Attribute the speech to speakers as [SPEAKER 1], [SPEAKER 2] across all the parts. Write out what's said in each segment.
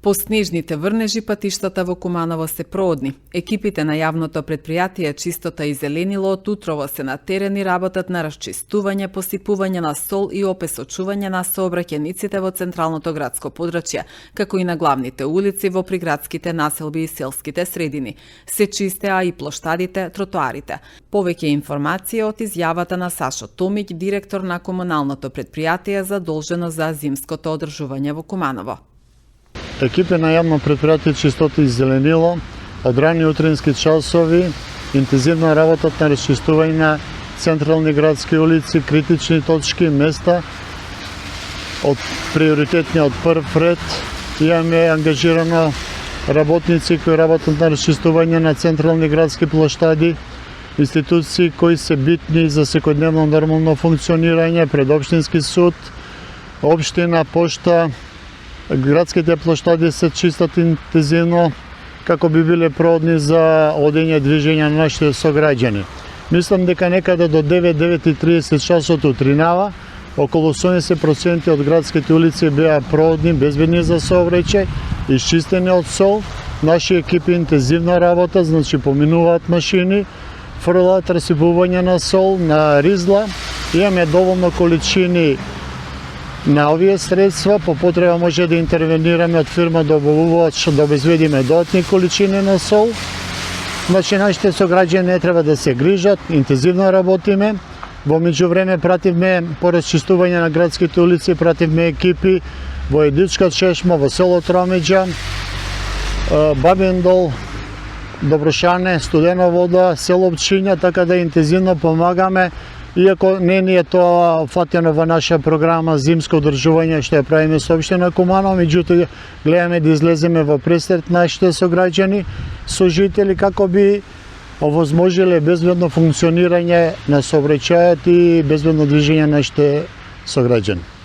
[SPEAKER 1] По снежните врнежи патиштата во Куманово се проодни. Екипите на јавното предпријатие Чистота и зеленило од утрово се на терен и работат на расчистување, посипување на сол и опесочување на сообраќајниците во централното градско подрачје, како и на главните улици во приградските населби и селските средини. Се чистеа и плоштадите, тротоарите. Повеќе информации од изјавата на Сашо Томиќ, директор на комуналното предпријатие задолжено за зимското одржување во Куманово.
[SPEAKER 2] Екипи на јавно предпријатие Чистота и зеленило од рани утрински часови интензивно работат на расчистување на централни градски улици, критични точки, места од приоритетниот прв ред. Имаме ангажирано работници кои работат на расчистување на централни градски плоштади, институции кои се битни за секојдневно нормално функционирање пред општински суд, општина, пошта. Градските плоштади се чистат интензивно како би биле проодни за одење движење на нашите сограѓани. Мислам дека некаде до 9-9:30 часот утринава околу 80% од градските улици беа проодни, безбедни за сообраќај, исчистени од сол. Наши екипи интензивно работат, значи поминуваат машини, фрлаат расипување на сол, на ризла. Имаме доволно количини на овие средства, по потреба може да интервенираме од фирма добавувач да обезбедиме доdatни количини на сол. Значи, нашите сограѓани не треба да се грижат, интензивно работиме. Во меѓувреме пративме по расчистување на градските улици, пративме екипи во Едичка чешма, во село Тромеđа, Бабин дол, Доброшане, Студена вода, село Пчиња, така да интензивно помагаме. Иако не ни е тоа фатено во наша програма зимско одржување што ја правиме со општина Куманово, меѓутоа гледаме да излеземе во пресред нашите сограѓани, сожители, како би овозможиле безбедно функционирање на сообраќајот и безбедно движење на нашите сограѓани.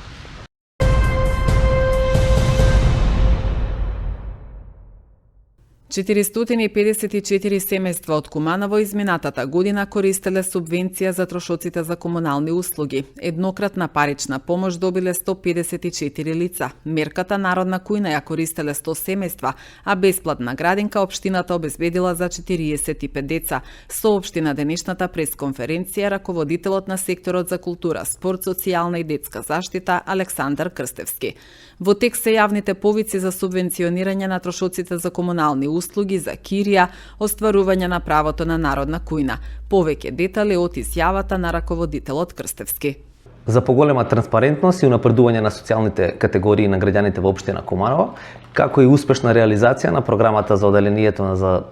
[SPEAKER 1] 454 семејства од Куманово изминатата година користеле субвенција за трошоците за комунални услуги. Еднократна парична помош добиле 154 лица. Мерката Народна кујна ја користеле 100 семејства, а бесплатна градинка општината обезбедила за 45 деца. Соопшти на денешната пресконференција раководителот на секторот за култура, спорт, социјална и детска заштита Александар Крстевски. Во тек се јавните повици за субвенционирање на трошоците за комунални услуги за кирија, остварување на правото на народна кујна. Повеќе детали од изјавата на раководителот Крстевски.
[SPEAKER 3] За поголема транспарентност и унапредување на социјалните категории на граѓаните во општина Куманово, како и успешна реализација на програмата за оделението за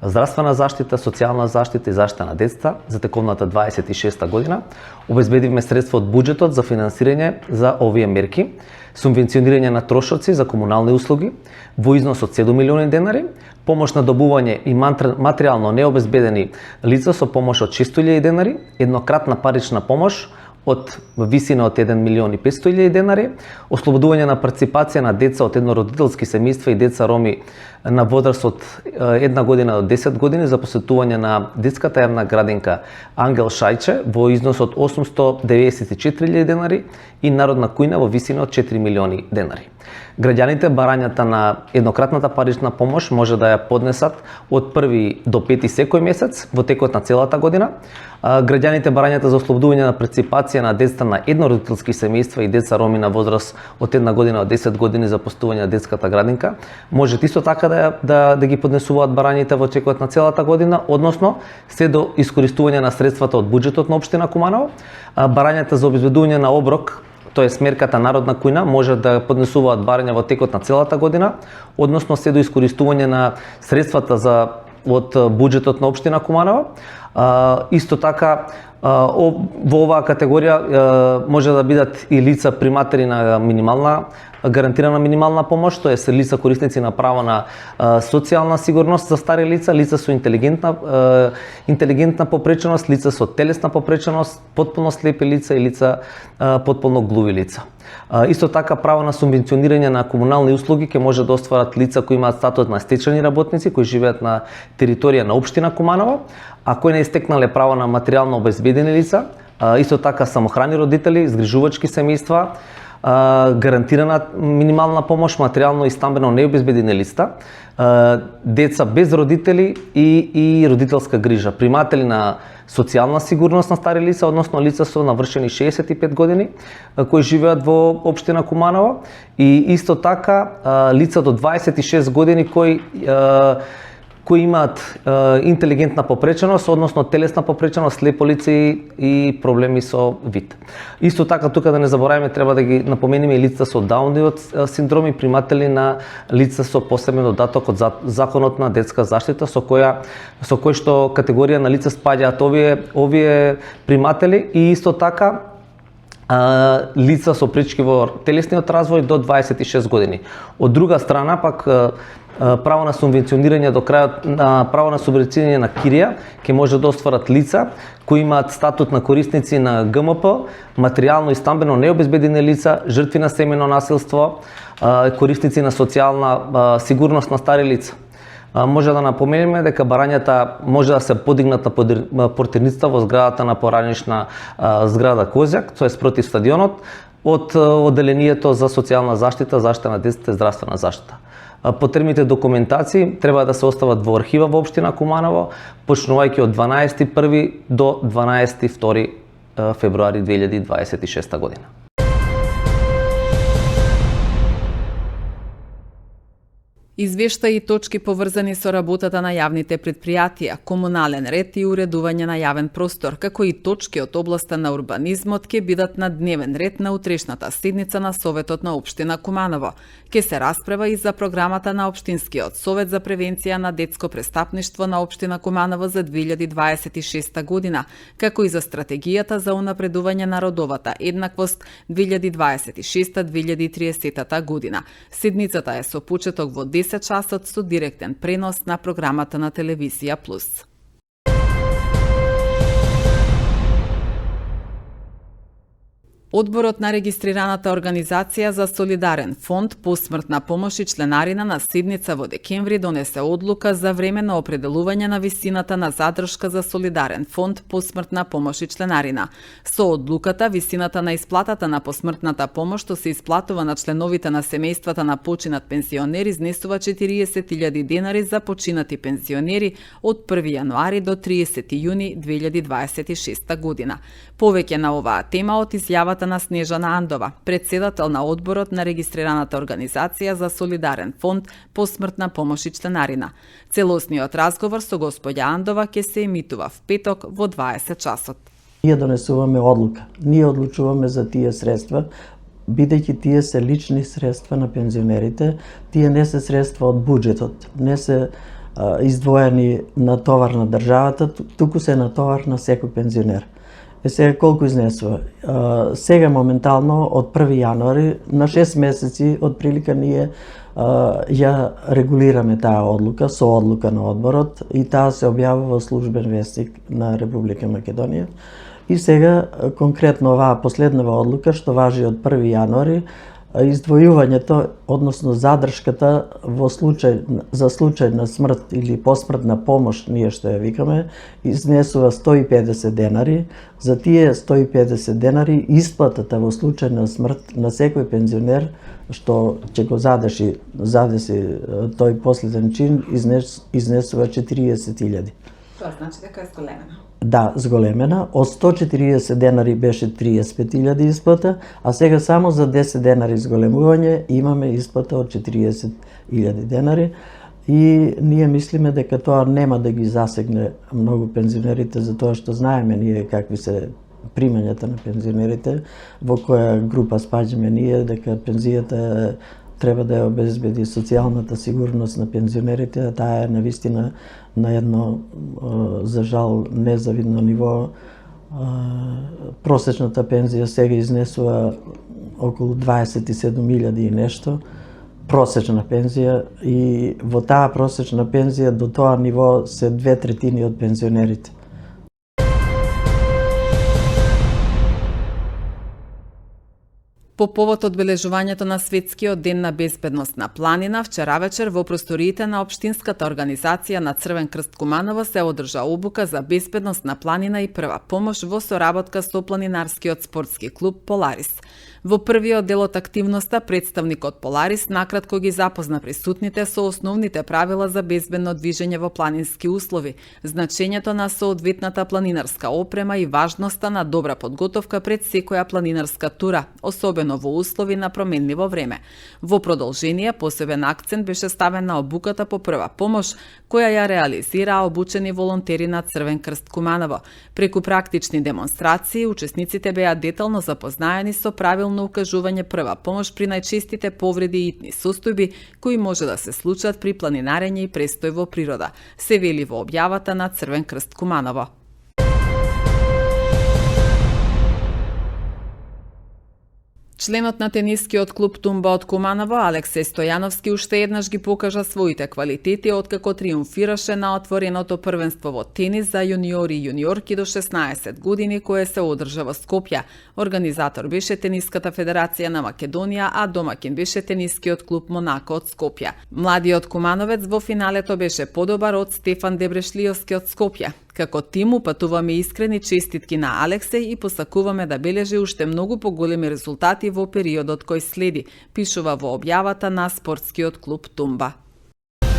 [SPEAKER 3] здравствена заштита, социјална заштита и заштита на децата за тековната 26-та година, обезбедивме средства од буџетот за финансирање за овие мерки, субвенционирање на трошоци за комунални услуги во износ од 7 милиони денари, помош на добување и материјално необезбедени лица со помош од 600.000 денари, еднократна парична помош од висина од 1 милион и 500.000 денари, ослободување на парципација на деца од еднородителски семејства и деца роми на возраст од 1 година до 10 години за посетување на детската јавна градинка Ангел Шајче во износ од 894.000 денари и народна кујна во висина од 4 милиони денари. Граѓаните барањата на еднократната парична помош може да ја поднесат од 1 до 5 секој месец во текот на целата година. Граѓаните барањата за ослободување на парципација на деца на еднородителски семејства и деца роми на возраст од 1 година до 10 години за посетување на детската градинка може исто така да ги поднесуваат барањите во текот на целата година, односно се до искористување на средствата од буџетот на општина Куманово. Барањата за обезбедување на оброк, тоест мерката Народна кујна, може да поднесуваат барања во текот на целата година, односно се до искористување на средствата од буџетот на општина Куманово. Исто така во оваа категорија може да бидат и лица приматери на минимална гарантирана минимална помош, тоа е лица корисници на право на социјална сигурност за стари лица, лица со интелигентна попреченост, лица со телесна попреченост, потполно слепи лица и лица потполно глуви лица. Исто така право на субвенционирање на комунални услуги ќе може да остварат лица кои имаат статут на стечени работници кои живеат на територија на општина Куманово, а кои не истекнале право на материјално обезбедени лица, исто така самохрани родители, згрижувачки семејства, гарантирана минимална помош, материјално и стамбено необезбедени лица, деца без родители и родителска грижа, приматели на социјална сигурност на стари лица, односно лица со навршени 65 години кои живеат во општина Куманово, и исто така лица до 26 години кои имаат интелигентна попреченост, односно телесна попреченост, слепо лице и проблеми со вид. Исто така, тука да не забораваме, треба да ги напомениме и лица со Даунивиот синдром и приматели на лица со посебен додаток од Законот на детска заштита, со кој што категорија на лица спаѓаат овие приматели, и исто така лица со пречки во телесниот развој до 26 години. Од друга страна, пак, право на субвенционирање до крајот на право на субвенционирање на кирија ќе може да остварат лица кои имаат статут на корисници на ГМП, материјално и стамбено необезбедени лица, жртви на семејно насилство, корисници на социјална сигурност на стари лица. Може да напоменеме дека барањата може да се подигнат на портирницата во зградата на поранишна зграда Козјак, тоа е спротив стадионот, од одделението за социјална заштита, заштита на децата и здравствена заштита. Потребните документации треба да се остават во архива во општина Куманово, почнувајќи од 12.1 до 12.2 февруари 2026 година.
[SPEAKER 1] Извештаи и точки поврзани со работата на јавните предпријатија, комунален ред и уредување на јавен простор, како и точки од областа на урбанизмот ќе бидат на дневен ред на утрешната седница на Советот на општина Куманово. Ке се расправа и за програмата на Општинскиот совет за превенција на детско престапништво на општина Куманово за 2026 година, како и за стратегијата за унапредување на родовата еднаквост 2026-2030 година. Седницата е со почеток во 10 часот со директен пренос на програмата на Телевизија Плюс. Одборот на регистрираната Организација за солидарен фонд посмртна помош и членарина на седница во декември донесе одлука за временно определување на висината на задршка за солидарен фонд посмртна помош и членарина. Со одлуката, висината на исплатата на посмртната помош што се исплатува на членовите на семејствата на починат пензионери изнесува 40.000 денари за починати пензионери од 1 јануари до 30 јуни 2026 година. Повеќе на оваа тема од изјавата на Снежана Андова, председател на одборот на регистрираната Организација за солидарен фонд посмртна помош и членарина. Целосниот разговор со господја Андова ќе се емитува в петок во 20 часот.
[SPEAKER 4] Ние донесуваме одлука. Ние одлучуваме за тие средства, бидејќи тие се лични средства на пензионерите, тие не се средства од буџетот, не се издвоени на товар на државата, туку се на товар на секој пензионер. Сега колку изнесува? Сега моментално од 1 јануари на 6 месеци од прилика ние ја регулираме таа одлука со одлука на одборот и таа се објавува во службен вестник на Република Македонија. И сега конкретно оваа последнава одлука што важи од 1 јануари, издвојувањето, односно задршката за случај на смрт или посмртна помош, ние што ја викаме, изнесува 150 денари. За тие 150 денари исплатата во случај на смрт на секој пензионер што ќе го задеси тој последен чин изнесува 40.000.
[SPEAKER 1] Тоа значи дека е зголемена.
[SPEAKER 4] Да, зголемена. Од 140 денари беше 35.000 исплата, а сега само за 10 денари зголемување имаме исплата од 40.000 денари. И ние мислиме дека тоа нема да ги засегне многу пензионерите, затоа што знаеме ние какви се примањата на пензионерите, во која група спаѓаме ние, дека пензијата треба да ја обезбеди социјалната сигурност на пензионерите, а таа е навистина на едно, за жал, незавидно ниво. Просечната пензија сега изнесува околу 27.000 и нешто, просечна пензија, и во таа просечна пензија до тоа ниво се 2/3 од пензионерите.
[SPEAKER 1] По повод одбележувањето на Светскиот ден на безбедност на планина, вчера вечер во просториите на Општинската организација на Црвен крст Куманово се одржа обука за безбедност на планина и прва помош во соработка со планинарскиот спортски клуб Поларис. Во првиот дел од активноста, представникот Поларис накратко ги запозна присутните со основните правила за безбедно движење во планински услови, значењето на соодветната планинарска опрема и важноста на добра подготовка пред секоја планинарска тура, особено во услови на променливо време. Во продолжение, посебен акцент беше ставен на обуката по прва помош, која ја реализираа обучени волонтери на Црвен крст Куманово. Преку практични демонстрации, учесниците беа детално запознаени со правилно укажување прва помош при најчестите повреди и итни состојби кои може да се случат при планинарење и престој во природа, се вели во објавата на Црвен крст Куманово. Членот на тенискиот клуб Тумба од Куманово, Алексеј Стојановски, уште еднаш ги покажа своите квалитети откако триумфираше на отвореното првенство во тенис за јуниори и јуниорки до 16 години кое се одржа во Скопје. Организатор беше Тениската федерација на Македонија, а домакин беше тенискиот клуб Монако од Скопје. Младиот кумановец во финалето беше подобар од Стефан Дебрешлиовски од Скопје. Како тим упатуваме искрени честитки на Алексеј и посакуваме да бележи уште многу поголеми резултати во периодот кој следи, пишува во објавата на спортскиот клуб Тумба.